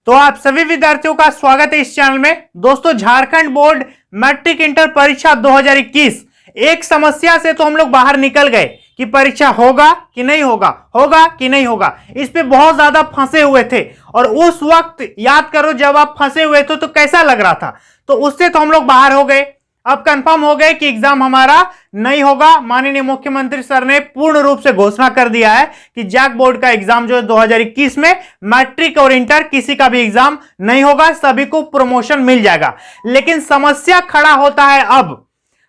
तो आप सभी विद्यार्थियों का स्वागत है इस चैनल में। दोस्तों, झारखंड बोर्ड मैट्रिक इंटर परीक्षा 2021 एक समस्या से तो हम लोग बाहर निकल गए कि परीक्षा होगा कि नहीं होगा, होगा कि नहीं होगा। इस पे बहुत ज्यादा फंसे हुए थे और उस वक्त याद करो जब आप फंसे हुए थे तो कैसा लग रहा था। तो उससे तो हम लोग बाहर हो गए। अब कंफर्म हो गए कि एग्जाम हमारा नहीं होगा। माननीय मुख्यमंत्री सर ने पूर्ण रूप से घोषणा कर दिया है कि जैक बोर्ड का एग्जाम जो है 2021 में मैट्रिक और इंटर किसी का भी एग्जाम नहीं होगा, सभी को प्रमोशन मिल जाएगा। लेकिन समस्या खड़ा होता है अब।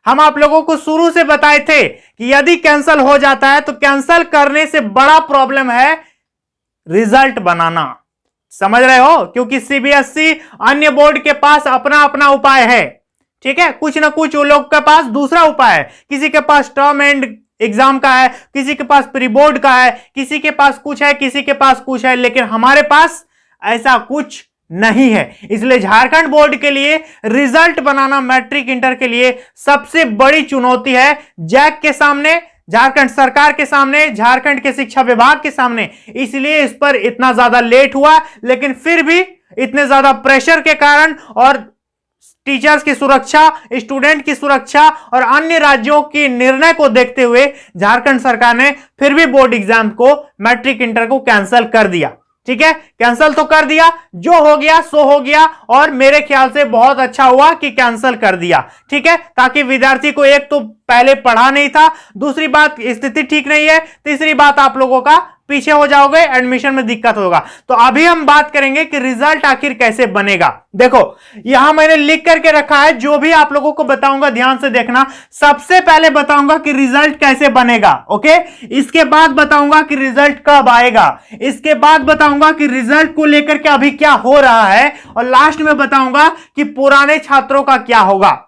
हम आप लोगों को शुरू से बताए थे कि यदि कैंसिल हो जाता है तो कैंसिल करने से बड़ा प्रॉब्लम है रिजल्ट बनाना। समझ रहे हो? क्योंकि सीबीएसई अन्य बोर्ड के पास अपना अपना उपाय है, ठीक है। कुछ ना कुछ वो लोग के पास दूसरा उपाय है। किसी के पास टर्म एंड एग्जाम का है, किसी के पास प्री बोर्ड का है, किसी के पास कुछ है, किसी के पास कुछ है, लेकिन हमारे पास ऐसा कुछ नहीं है। इसलिए झारखंड बोर्ड के लिए रिजल्ट बनाना मैट्रिक इंटर के लिए सबसे बड़ी चुनौती है। जैक के सामने, झारखंड सरकार के सामने, झारखंड के शिक्षा विभाग के सामने। इसलिए इस पर इतना ज्यादा लेट हुआ, लेकिन फिर भी इतने ज्यादा प्रेशर के कारण और टीचर्स की सुरक्षा, स्टूडेंट की सुरक्षा और अन्य राज्यों के निर्णय को देखते हुए झारखंड सरकार ने फिर भी बोर्ड एग्जाम को, मैट्रिक इंटर को कैंसिल कर दिया। ठीक है, कैंसिल तो कर दिया, जो हो गया सो हो गया। और मेरे ख्याल से बहुत अच्छा हुआ कि कैंसिल कर दिया, ठीक है, ताकि विद्यार्थी को एक तो पहले पढ़ा नहीं था, दूसरी बात स्थिति ठीक नहीं है, तीसरी बात आप लोगों का पीछे हो जाओगे, एडमिशन में दिक्कत होगा। तो अभी हम बात करेंगे कि रिजल्ट आखिर कैसे बनेगा। देखो, यहां मैंने लिख करके रखा है, जो भी आप लोगों को बताऊंगा ध्यान से देखना। सबसे पहले बताऊंगा कि रिजल्ट कैसे बनेगा, ओके। इसके बाद बताऊंगा कि रिजल्ट कब आएगा, इसके बाद बताऊंगा कि रिजल्ट को लेकर के अभी क्या हो रहा है, और लास्ट में बताऊंगा कि पुराने छात्रों का क्या होगा।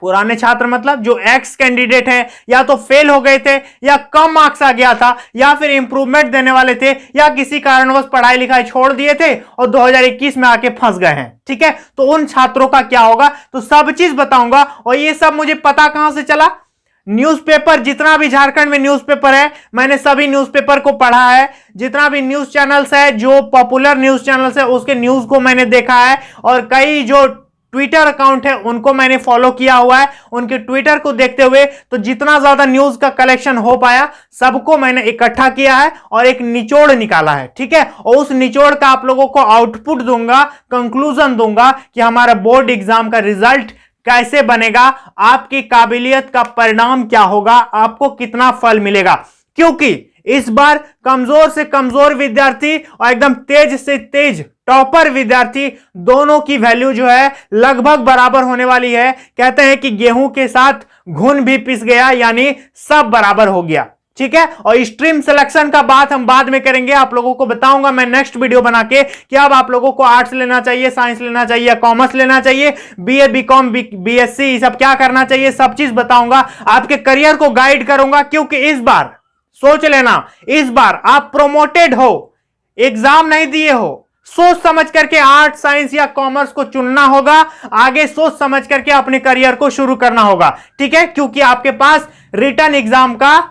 पुराने छात्र मतलब जो एक्स कैंडिडेट हैं, या तो फेल हो गए थे, या कम मार्क्स आ गया था, या फिर इंप्रूवमेंट देने वाले थे, या किसी कारणवश पढ़ाई लिखाई छोड़ दिए थे और 2021 में आके फंस गए हैं, ठीक है। तो उन छात्रों का क्या होगा, तो सब चीज बताऊंगा। और ये सब मुझे पता कहां से चला, न्यूज़पेपर, जितना भी झारखंड में न्यूज़पेपर है, मैंने सभी न्यूज़पेपर को पढ़ा है। जितना भी न्यूज चैनल्स है, जो पॉपुलर न्यूज चैनल्स है, उसके न्यूज को मैंने देखा है। और कई जो ट्विटर अकाउंट है उनको मैंने फॉलो किया हुआ है। उनके ट्विटर को देखते हुए तो जितना ज्यादा न्यूज का कलेक्शन हो पाया सबको मैंने इकट्ठा किया है और एक निचोड़ निकाला है, ठीक है। और उस निचोड़ का आप लोगों को आउटपुट दूंगा, कंक्लूजन दूंगा कि हमारा बोर्ड एग्जाम का रिजल्ट कैसे बनेगा, आपकी काबिलियत का परिणाम क्या होगा, आपको कितना फल मिलेगा। क्योंकि इस बार कमजोर से कमजोर विद्यार्थी और एकदम तेज से तेज टॉपर विद्यार्थी दोनों की वैल्यू जो है लगभग बराबर होने वाली है। कहते हैं कि गेहूं के साथ घुन भी पिस गया, यानी सब बराबर हो गया, ठीक है। और स्ट्रीम सिलेक्शन का बात हम बाद में करेंगे, आप लोगों को बताऊंगा मैं नेक्स्ट वीडियो बना के कि अब आप लोगों को आर्ट्स लेना चाहिए, साइंस लेना चाहिए या कॉमर्स लेना चाहिए, बीए, बीकॉम, बीएससी, सब क्या करना चाहिए, सब चीज बताऊंगा, आपके करियर को गाइड करूंगा। क्योंकि इस बार सोच लेना, इस बार आप प्रोमोटेड हो, एग्जाम नहीं दिए हो, सोच समझ करके आर्ट, साइंस या कॉमर्स को चुनना होगा। आगे सोच समझ करके अपने करियर को शुरू करना होगा, ठीक है। क्योंकि आपके पास रिटन एग्जाम का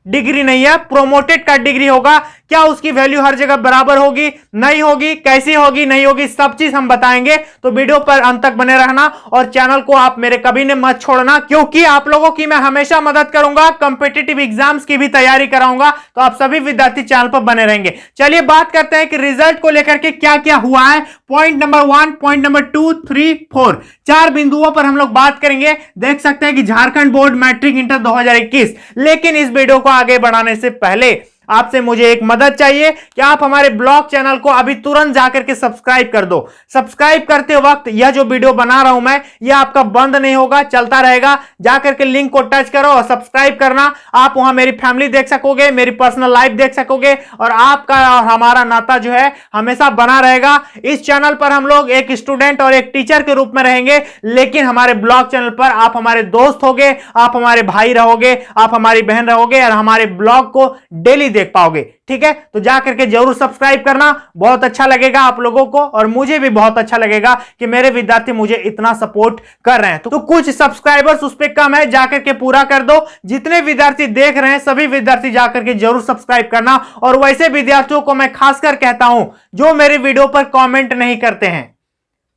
डिग्री नहीं है, प्रोमोटेड का डिग्री होगा। क्या उसकी वैल्यू हर जगह बराबर होगी, नहीं होगी, कैसी होगी, नहीं होगी, सब चीज हम बताएंगे। तो वीडियो पर अंत तक बने रहना और चैनल को आप मेरे कभी ने मत छोड़ना, क्योंकि आप लोगों की मैं हमेशा मदद करूंगा, कंपिटिटिव एग्जाम्स की भी तैयारी कराऊंगा। तो आप सभी विद्यार्थी चैनल पर बने रहेंगे। चलिए बात करते हैं कि रिजल्ट को लेकर के क्या क्या हुआ है। पॉइंट नंबर 1, पॉइंट नंबर 2, 3, 4, 4 बिंदुओं पर हम लोग बात करेंगे। देख सकते हैं कि झारखंड बोर्ड मैट्रिक इंटर 2021। लेकिन इस वीडियो को आगे बढ़ाने से पहले आपसे मुझे एक मदद चाहिए कि आप हमारे ब्लॉग चैनल को अभी तुरंत जाकर के सब्सक्राइब कर दो। सब्सक्राइब करते वक्त यह जो वीडियो बना रहा हूं मैं, यह आपका बंद नहीं होगा, चलता रहेगा। जाकर के लिंक को टच करो और सब्सक्राइब करना। आप वहां मेरी फैमिली देख सकोगे, मेरी पर्सनल लाइफ देख सकोगे और आपका और हमारा नाता जो है हमेशा बना रहेगा। इस चैनल पर हम लोग एक स्टूडेंट और एक टीचर के रूप में रहेंगे, लेकिन हमारे ब्लॉग चैनल पर आप हमारे दोस्त होगे, आप हमारे भाई रहोगे, आप हमारी बहन रहोगे और हमारे ब्लॉग को डेली देख पाओगे। ठीक है, तो जा करके जरूर सब्सक्राइब करना, बहुत अच्छा लगेगा आप लोगों को और मुझे भी बहुत अच्छा लगेगा कि मेरे विद्यार्थी मुझे इतना सपोर्ट कर रहे हैं। तो कुछ सब्सक्राइबर्स उस पर कम है, जाकर के पूरा कर दो। जितने विद्यार्थी देख रहे हैं सभी विद्यार्थी जाकर के जरूर सब्सक्राइब करना। और वैसे विद्यार्थियों को मैं खासकर कहता हूं जो मेरे वीडियो पर कमेंट नहीं करते हैं।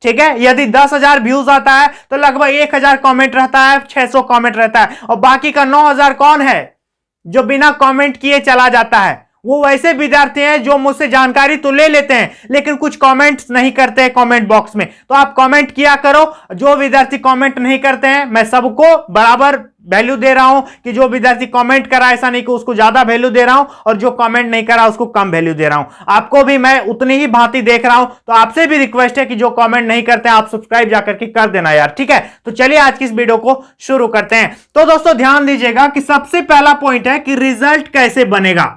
ठीक है, यदि 10,000 व्यूज आता है तो लगभग 1,000 कमेंट रहता है, 600 कमेंट रहता है, और बाकी का 9,000 कौन है जो बिना कमेंट किए चला जाता है? वो वैसे विद्यार्थी हैं जो मुझसे जानकारी तो ले लेते हैं लेकिन कुछ कमेंट्स नहीं करते हैं कमेंट बॉक्स में। तो आप कमेंट किया करो। जो विद्यार्थी कमेंट नहीं करते हैं मैं सबको बराबर वैल्यू दे रहा हूं कि जो विद्यार्थी कमेंट करा ऐसा नहीं कि उसको ज्यादा वैल्यू दे रहा हूं और जो कमेंट नहीं करा उसको कम वैल्यू दे रहा हूं। आपको भी मैं उतनी ही भांति देख रहा हूं, तो आपसे भी रिक्वेस्ट है कि जो कमेंट नहीं करते हैं आप सब्सक्राइब जाकर के कर देना यार। ठीक है, तो चलिए आज की इस वीडियो को शुरू करते हैं। तो दोस्तों ध्यान दीजिएगा कि सबसे पहला पॉइंट है कि रिजल्ट कैसे बनेगा।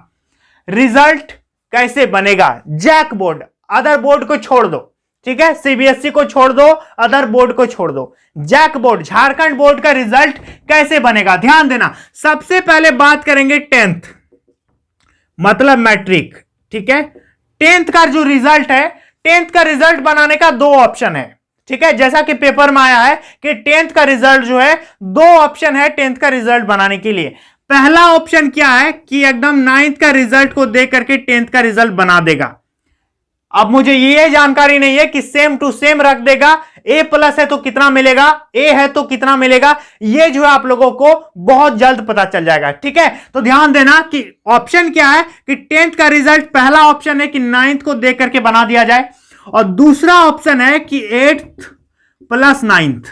रिजल्ट कैसे बनेगा? जैक बोर्ड, अदर बोर्ड को छोड़ दो। ठीक है, सीबीएसई को छोड़ दो, अदर बोर्ड को छोड़ दो, जैक बोर्ड झारखंड बोर्ड का रिजल्ट कैसे बनेगा? ध्यान देना, सबसे पहले बात करेंगे 10th मतलब मैट्रिक। ठीक है, 10th का जो रिजल्ट है, 10th का रिजल्ट बनाने का 2 ऑप्शन है। ठीक है, जैसा कि पेपर में आया है कि 10th का रिजल्ट जो है 2 ऑप्शन है 10th का रिजल्ट बनाने के लिए। पहला ऑप्शन क्या है कि एकदम 9th का रिजल्ट को देख करके 10th का रिजल्ट बना देगा। अब मुझे ये जानकारी नहीं है कि सेम टू सेम रख देगा, ए प्लस है तो कितना मिलेगा, ए है तो कितना मिलेगा, ये जो है आप लोगों को बहुत जल्द पता चल जाएगा। ठीक है, तो ध्यान देना कि ऑप्शन क्या है कि 10th का रिजल्ट, पहला ऑप्शन है कि 9th को देख करके बना दिया जाए और दूसरा ऑप्शन है कि 8th प्लस 9th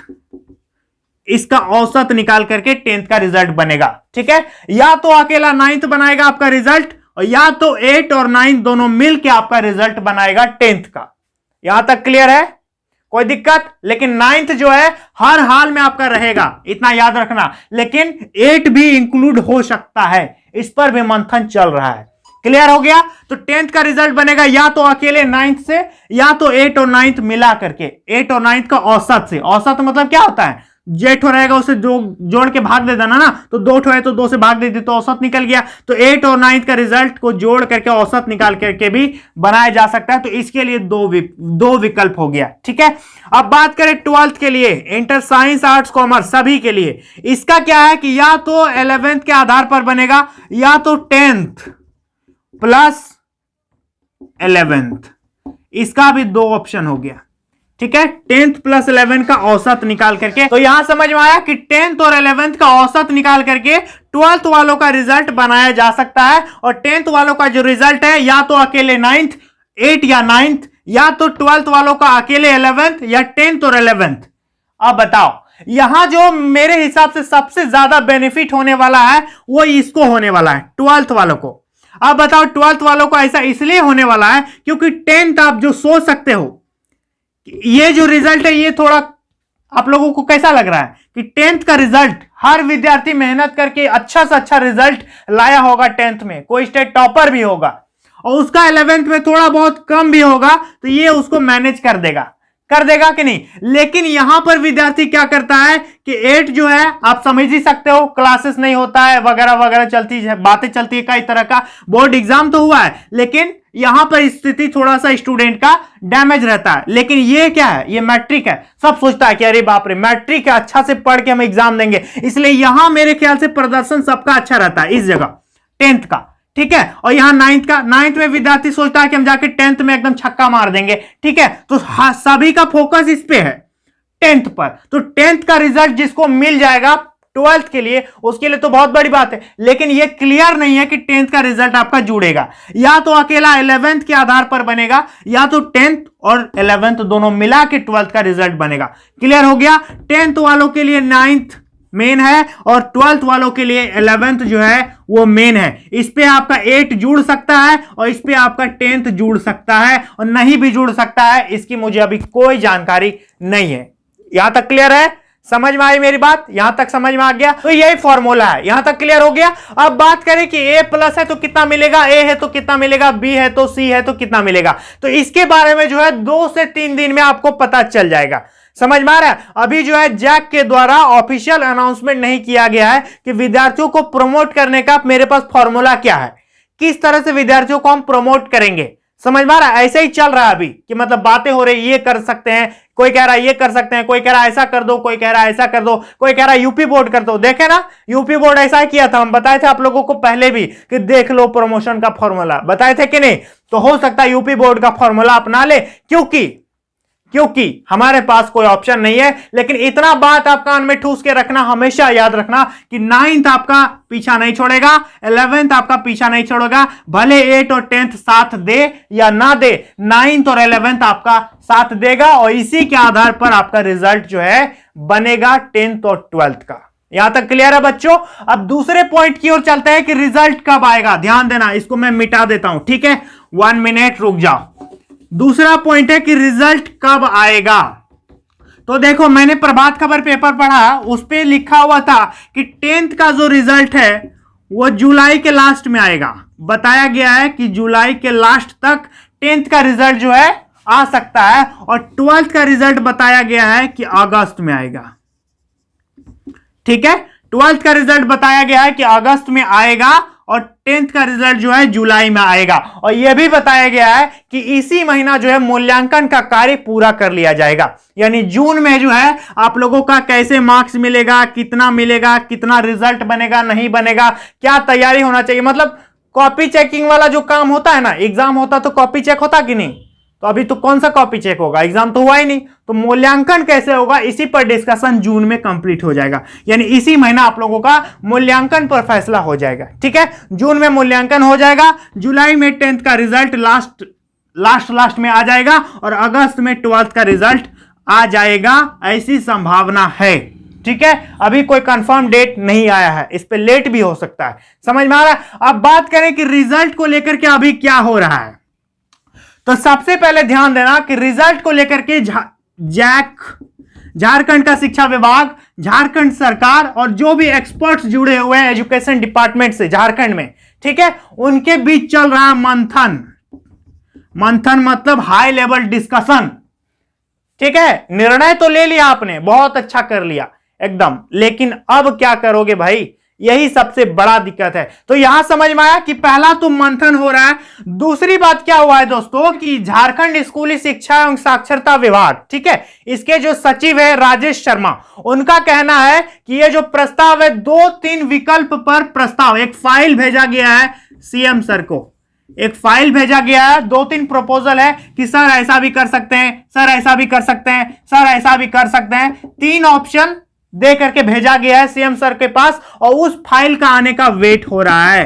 इसका औसत निकाल करके 10th का रिजल्ट बनेगा। ठीक है, या तो अकेला 9th बनाएगा आपका रिजल्ट और या तो 8 और 9 दोनों मिलकर आपका रिजल्ट बनाएगा 10th का। यहां तक क्लियर है? कोई दिक्कत? लेकिन 9th जो है हर हाल में आपका रहेगा, इतना याद रखना। लेकिन 8 भी इंक्लूड हो सकता है, इस पर भी मंथन चल रहा है। क्लियर हो गया? तो 10th का रिजल्ट बनेगा या तो अकेले 9th से या तो 8 और 9th मिला करके, 8 और 9th का औसत से। औसत मतलब क्या होता है? जेठो रहेगा उसे जोड़ के भाग दे देना ना, तो 2 ठो है तो 2 से भाग दे दी तो औसत निकल गया। तो 8 और 9th का रिजल्ट को जोड़ करके औसत निकाल करके भी बनाया जा सकता है। तो इसके लिए दो विकल्प हो गया। ठीक है, अब बात करें 12th के लिए, इंटर साइंस आर्ट्स कॉमर्स सभी के लिए, इसका क्या है कि या तो 11th के आधार पर बनेगा या तो 10th प्लस 11th, इसका भी 2 ऑप्शन हो गया। ठीक है, 10th प्लस 11 का औसत निकाल करके। तो यहां समझ में आया कि 10th और 11th का औसत निकाल करके 12th वालों का रिजल्ट बनाया जा सकता है। और 10th वालों का जो रिजल्ट है या तो अकेले 9th, 8 या 9th, या तो 12th वालों का अकेले 11th या 10th और 11th। अब बताओ, यहां जो मेरे हिसाब से सबसे ज्यादा बेनिफिट होने वाला है वो इसको होने वाला है, 12th वालों को। अब बताओ 12th वालों को ऐसा इसलिए होने वाला है क्योंकि 10th आप जो सोच सकते हो, ये जो रिजल्ट है ये थोड़ा आप लोगों को कैसा लग रहा है कि 10th का रिजल्ट हर विद्यार्थी मेहनत करके अच्छा से अच्छा रिजल्ट लाया होगा 10th में, कोई स्टेट टॉपर भी होगा और उसका 11th में थोड़ा बहुत कम भी होगा, तो ये उसको मैनेज कर देगा कि नहीं। लेकिन यहां पर विद्यार्थी क्या करता है कि 8 जो है आप समझ ही सकते हो, क्लासेस नहीं होता है वगैरह वगैरह चलती है, बातें चलती है, कई तरह का बोर्ड एग्जाम तो हुआ है, लेकिन यहां पर स्थिति थोड़ा सा स्टूडेंट का डैमेज रहता है। लेकिन ये क्या है, ये मैट्रिक है, सब सोचता है कि अरे बाप रे मैट्रिक है, अच्छा से पढ़ के हम एग्जाम देंगे, इसलिए यहां मेरे ख्याल से प्रदर्शन सबका अच्छा रहता है इस जगह 10th का। ठीक है, और यहां 9th में विद्यार्थी सोचता है कि हम जाके 10th में एकदम छक्का मार देंगे। ठीक है, तो सभी का फोकस इस पे है 10th पर। तो 10th का रिजल्ट जिसको मिल जाएगा 12th के लिए, उसके लिए तो बहुत बड़ी बात है। लेकिन यह क्लियर नहीं है कि 10th का रिजल्ट आपका जुड़ेगा, या तो अकेला 11th के आधार पर बनेगा या तो 10th और 11th दोनों मिला के 12th का रिजल्ट बनेगा। क्लियर हो गया? 10th वालों के लिए 9th मेन है और 12th वालों के लिए 11th जो है वो मेन है। इस पे आपका 8 जुड़ सकता है और इस पे आपका 10th जुड़ सकता है और नहीं भी जुड़ सकता है, इसकी मुझे अभी कोई जानकारी नहीं है। यहां तक क्लियर है? समझ में आई मेरी बात? यहां तक समझ में आ गया? तो यही फॉर्मूला है, यहां तक क्लियर हो गया। अब बात करें कि ए प्लस है तो कितना मिलेगा, ए है तो कितना मिलेगा, बी है तो सी है तो कितना मिलेगा। तो इसके बारे में जो है 2 से 3 दिन में आपको पता चल जाएगा। समझ में आ रहा है? अभी जो है जैक के द्वारा ऑफिशियल अनाउंसमेंट नहीं किया गया है कि विद्यार्थियों को प्रमोट करने का मेरे पास फॉर्मूला क्या है, किस तरह से विद्यार्थियों को हम प्रमोट करेंगे। समझ में आ रहा है? ऐसे ही चल रहा है अभी कि मतलब बातें हो रही, ये कर सकते हैं, कोई कह रहा है ये कर सकते हैं, कोई कह रहा है ऐसा कर दो, कोई कह रहा है ऐसा कर दो, कोई कह रहा है यूपी बोर्ड कर दो। देखे ना, यूपी बोर्ड ऐसा किया था, हम बताए थे आप लोगों को पहले भी कि देख लो प्रमोशन का फॉर्मूला, बताए थे कि नहीं। तो हो सकता है यूपी बोर्ड का फॉर्मूला अपना ले, क्योंकि हमारे पास कोई ऑप्शन नहीं है। लेकिन इतना बात आप कान में ठूस के रखना, हमेशा याद रखना कि 9th आपका पीछा नहीं छोड़ेगा, 11th आपका पीछा नहीं छोड़ेगा, भले 8 और 10th साथ दे या ना दे, 9th और 11th आपका साथ देगा और इसी के आधार पर आपका रिजल्ट जो है बनेगा 10th और 12th का। यहां तक क्लियर है बच्चों। अब दूसरे पॉइंट की ओर चलते हैं कि रिजल्ट कब आएगा। ध्यान देना, इसको मैं मिटा देता हूं, ठीक है, 1 मिनट रुक जाओ। दूसरा पॉइंट है कि रिजल्ट कब आएगा। तो देखो, मैंने प्रभात खबर पेपर पढ़ा, उस पे लिखा हुआ था कि 10th का जो रिजल्ट है वो जुलाई के लास्ट में आएगा। बताया गया है कि जुलाई के लास्ट तक 10th का रिजल्ट जो है आ सकता है, और 12th का रिजल्ट बताया गया है कि अगस्त में आएगा। ठीक है, 12th का रिजल्ट बताया गया है कि अगस्त में आएगा और 10th का रिजल्ट जो है जुलाई में आएगा। और यह भी बताया गया है कि इसी महीना जो है मूल्यांकन का कार्य पूरा कर लिया जाएगा। यानी जून में जो है आप लोगों का कैसे मार्क्स मिलेगा, कितना रिजल्ट बनेगा, नहीं बनेगा, क्या तैयारी होना चाहिए, मतलब कॉपी चेकिंग वाला जो काम होता है ना, एग्जाम होता तो कॉपी चेक होता कि नहीं, तो अभी तो कौन सा कॉपी चेक होगा, एग्जाम तो हुआ ही नहीं, तो मूल्यांकन कैसे होगा, इसी पर डिस्कशन जून में कंप्लीट हो जाएगा। यानी इसी महीना आप लोगों का मूल्यांकन पर फैसला हो जाएगा। ठीक है, जून में मूल्यांकन हो जाएगा, जुलाई में 10th का रिजल्ट लास्ट में आ जाएगा और अगस्त में 12th का रिजल्ट आ जाएगा, ऐसी संभावना है। ठीक है, अभी कोई कंफर्म डेट नहीं आया है, इस पे लेट भी हो सकता है। समझ में आ रहा है? अब बात करें कि रिजल्ट को लेकर के अभी क्या हो रहा है। तो सबसे पहले ध्यान देना कि रिजल्ट को लेकर के जैक, झारखंड का शिक्षा विभाग, झारखंड सरकार और जो भी एक्सपर्ट्स जुड़े हुए हैं एजुकेशन डिपार्टमेंट से झारखंड में, ठीक है, उनके बीच चल रहा है मंथन मतलब हाई लेवल डिस्कशन। ठीक है, निर्णय तो ले लिया आपने, बहुत अच्छा कर लिया एकदम, लेकिन अब क्या करोगे भाई, यही सबसे बड़ा दिक्कत है। तो यहां समझ में आया कि पहला तो मंथन हो रहा है। दूसरी बात क्या हुआ है दोस्तों कि झारखंड स्कूली शिक्षा एवं साक्षरता विभाग, ठीक है, इसके जो सचिव है राजेश शर्मा, उनका कहना है कि ये जो प्रस्ताव है 2-3 विकल्प पर प्रस्ताव, एक फाइल भेजा गया है सीएम सर को, एक फाइल भेजा गया है, 2-3 प्रपोजल है कि सर ऐसा भी कर सकते हैं, सर ऐसा भी कर सकते हैं, सर ऐसा भी कर सकते हैं, 3 ऑप्शन दे करके भेजा गया है सीएम सर के पास। और उस फाइल का आने का वेट हो रहा है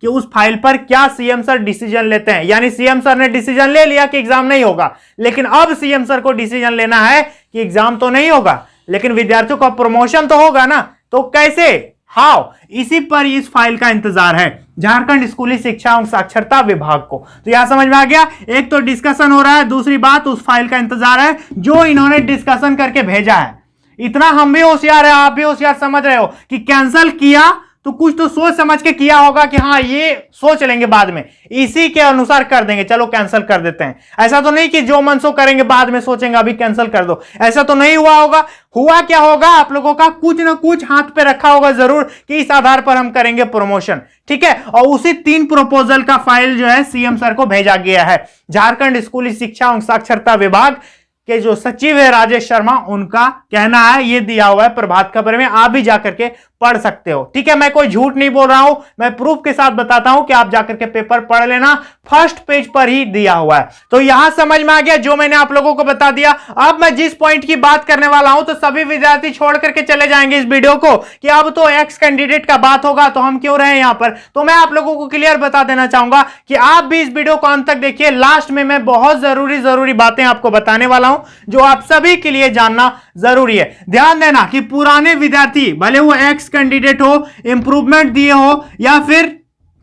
कि उस फाइल पर क्या सीएम सर डिसीजन लेते हैं। यानी सीएम सर ने डिसीजन ले लिया कि एग्जाम नहीं होगा, लेकिन अब सीएम सर को डिसीजन लेना है कि एग्जाम तो नहीं होगा, लेकिन विद्यार्थियों का प्रमोशन तो होगा ना, तो कैसे, हाउ, इसी पर इस फाइल का इंतजार है झारखंड स्कूली शिक्षा एवं साक्षरता विभाग को। तो यहां समझ में आ गया, एक तो डिस्कशन हो रहा है, दूसरी बात उस फाइल का इंतजार है जो इन्होंने डिस्कशन करके भेजा है। इतना हम भी होशियार है, आप भी होशियार समझ रहे हो कि कैंसिल किया तो कुछ तो सोच समझ के किया होगा कि हाँ ये सोच लेंगे बाद में, इसी के अनुसार कर देंगे, चलो कैंसिल कर देते हैं। ऐसा तो नहीं कि जो मन सो करेंगे बाद में सोचेंगे अभी कैंसिल कर दो, ऐसा तो नहीं हुआ होगा। हुआ क्या होगा, आप लोगों का कुछ ना कुछ हाथ पे रखा होगा जरूर कि इस आधार पर हम करेंगे प्रमोशन। ठीक है, और उसी 3 प्रपोजल का फाइल जो है सीएम सर को भेजा गया है। झारखंड स्कूली शिक्षा एवं साक्षरता विभाग के जो सचिव है राजेश शर्मा, उनका कहना है, ये दिया हुआ है प्रभात खबर में, आप भी जाकर के पढ़ सकते हो। ठीक है, मैं कोई झूठ नहीं बोल रहा हूं, मैं प्रूफ के साथ बताता हूं कि आप जाकर के पेपर पढ़ लेना, फर्स्ट पेज पर ही दिया हुआ है। तो यहां समझ में आ गया जो मैंने आप लोगों को बता दिया। अब मैं जिस पॉइंट की बात करने वाला हूं तो सभी विद्यार्थी छोड़ करके चले जाएंगे इस वीडियो को कि अब तो एक्स कैंडिडेट का बात होगा तो हम क्यों रहे यहां पर। तो मैं आप लोगों को क्लियर बता देना चाहूंगा कि आप भी इस वीडियो को अंत तक देखिए, लास्ट में मैं बहुत जरूरी बातें आपको बताने वाला हूं जो आप सभी के लिए जानना जरूरी है। ध्यान देना कि पुराने विद्यार्थी, भले वो एक्स कैंडिडेट हो, इंप्रूवमेंट दिए हो या फिर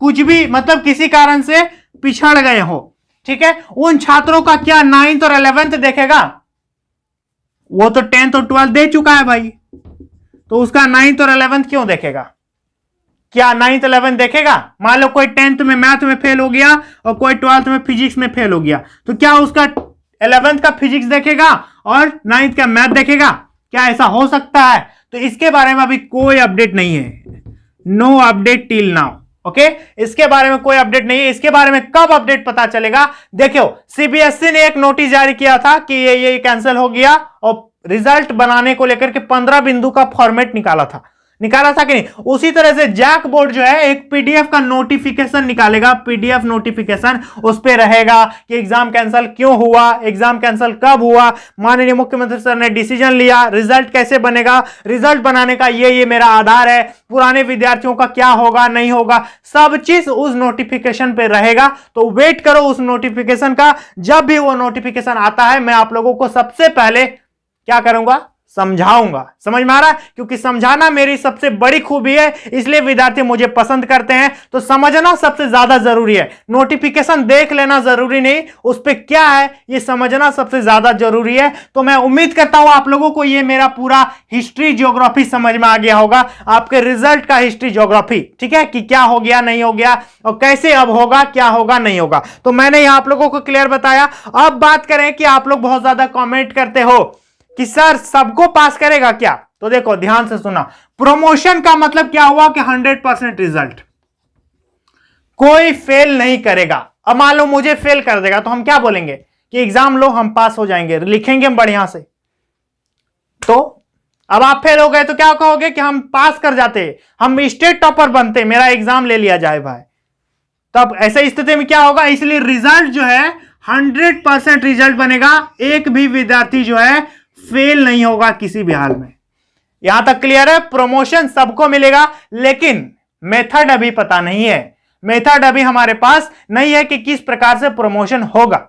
कुछ भी, मतलब किसी कारण से पिछड़ गए हो, ठीक है, उन छात्रों का क्या 9th और 11th देखेगा, वो तो 10th और 12th दे चुका है भाई, तो उसका 9th और 11th क्यों देखेगा, क्या 9th 11th देखेगा। मान लो कोई 10th में मैथ में फेल हो गया और कोई 12th में फिजिक्स में फेल हो गया, तो क्या उसका 11th का फिजिक्स देखेगा और 9th का मैथ देखेगा, क्या ऐसा हो सकता है। तो इसके बारे में अभी कोई अपडेट नहीं है, no update till now. Okay इसके बारे में कोई अपडेट नहीं है। इसके बारे में कब अपडेट पता चलेगा? देखो सीबीएसई ने एक नोटिस जारी किया था कि ये कैंसिल हो गया और रिजल्ट बनाने को लेकर के 15 बिंदु का फॉर्मेट निकाला था कि नहीं? उसी तरह से जैक बोर्ड जो है एक पीडीएफ का नोटिफिकेशन निकालेगा, पीडीएफ नोटिफिकेशन, उस पे रहेगा कि एग्जाम कैंसिल क्यों हुआ, एग्जाम कैंसिल कब हुआ, माननीय मुख्यमंत्री सर ने डिसीजन लिया, रिजल्ट कैसे बनेगा, रिजल्ट बनाने का ये मेरा आधार है, पुराने विद्यार्थियों का क्या होगा नहीं होगा, सब चीज उस नोटिफिकेशन पे रहेगा। तो वेट करो उस नोटिफिकेशन का। जब भी वो नोटिफिकेशन आता है मैं आप लोगों को सबसे पहले क्या करूंगा? समझाऊंगा। समझ में आ रहा है? क्योंकि समझाना मेरी सबसे बड़ी खूबी है, इसलिए विद्यार्थी मुझे पसंद करते हैं। तो समझना सबसे ज्यादा जरूरी है, नोटिफिकेशन देख लेना जरूरी नहीं, उस पे क्या है ये समझना सबसे ज्यादा जरूरी है। तो मैं उम्मीद करता हूं आप लोगों को ये मेरा पूरा हिस्ट्री ज्योग्राफी समझ में आ गया होगा, आपके रिजल्ट का हिस्ट्री ज्योग्राफी, ठीक है, कि क्या हो गया नहीं हो गया और कैसे अब होगा, क्या होगा नहीं होगा। तो मैंने यहां आप लोगों को क्लियर बताया। अब बात करें कि आप लोग बहुत ज्यादा कॉमेंट करते हो कि सर सबको पास करेगा क्या? तो देखो ध्यान से सुना, प्रमोशन का मतलब क्या हुआ कि 100% रिजल्ट, कोई फेल नहीं करेगा। अब मान लो मुझे फेल कर देगा तो हम क्या बोलेंगे कि एग्जाम लो हम पास हो जाएंगे, लिखेंगे हम बढ़िया से। तो अब आप फेल हो गए तो क्या कहोगे कि हम पास कर जाते, हम स्टेट टॉपर बनते, मेरा एग्जाम ले लिया जाए भाई। तब ऐसे स्थिति में क्या होगा? इसलिए रिजल्ट जो है 100% रिजल्ट बनेगा, एक भी विद्यार्थी जो है फेल नहीं होगा किसी भी हाल में। यहां तक क्लियर है? प्रमोशन सबको मिलेगा, लेकिन मेथड अभी पता नहीं है, मेथड अभी हमारे पास नहीं है कि किस प्रकार से प्रमोशन होगा।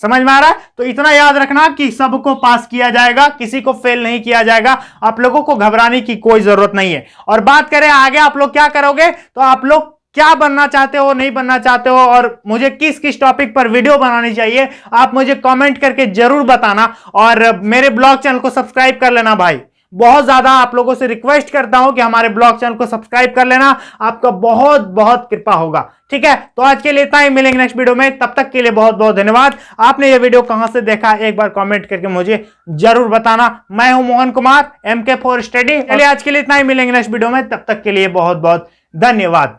समझ में आ रहा है? तो इतना याद रखना कि सबको पास किया जाएगा, किसी को फेल नहीं किया जाएगा। आप लोगों को घबराने की कोई जरूरत नहीं है। और बात करें आगे आप लोग क्या करोगे, तो आप लोग क्या बनना चाहते हो, नहीं बनना चाहते हो, और मुझे किस किस टॉपिक पर वीडियो बनानी चाहिए, आप मुझे कमेंट करके जरूर बताना। और मेरे ब्लॉग चैनल को सब्सक्राइब कर लेना भाई, बहुत ज्यादा आप लोगों से रिक्वेस्ट करता हूं कि हमारे ब्लॉग चैनल को सब्सक्राइब कर लेना, आपका बहुत बहुत कृपा होगा। ठीक है, तो आज के लिए इतना ही, मिलेंगे नेक्स्ट वीडियो में, तब तक के लिए बहुत बहुत धन्यवाद। आपने ये वीडियो कहां से देखा एक बार कमेंट करके मुझे जरूर बताना। मैं हूं मोहन कुमार, MK4 स्टडी। चलिए आज के लिए इतना ही, मिलेंगे नेक्स्ट वीडियो में, तब तक के लिए बहुत बहुत धन्यवाद।